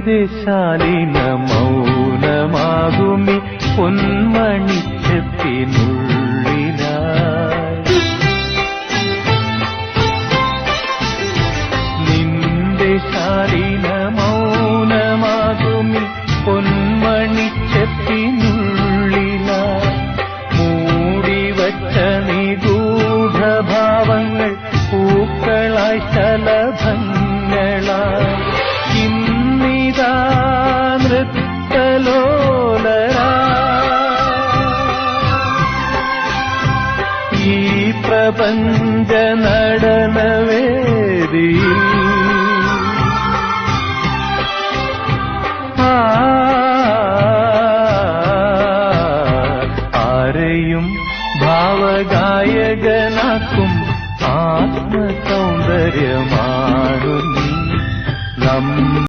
നിന്റെ ശാലീന മൗനമാകുമി പൊന്മണിച്ചെപ്പിനുള്ളിലായി നിന്റെ ശാലീന മൗനമാകുമി പൊന്മണിച്ചെപ്പിനുള്ളിലായി മൂടിവച്ച നിഗൂഢഭാവങ്ങൾ പൂക്കളായി ശലഭങ്ങളായി ഇന്നിതാ നൃത്തലോലരാ ഈ പ്രപഞ്ച നടനവേദിയിൽ ആരെയും ഭാവഗായകനാക്കും ആത്മസൗന്ദര്യമാ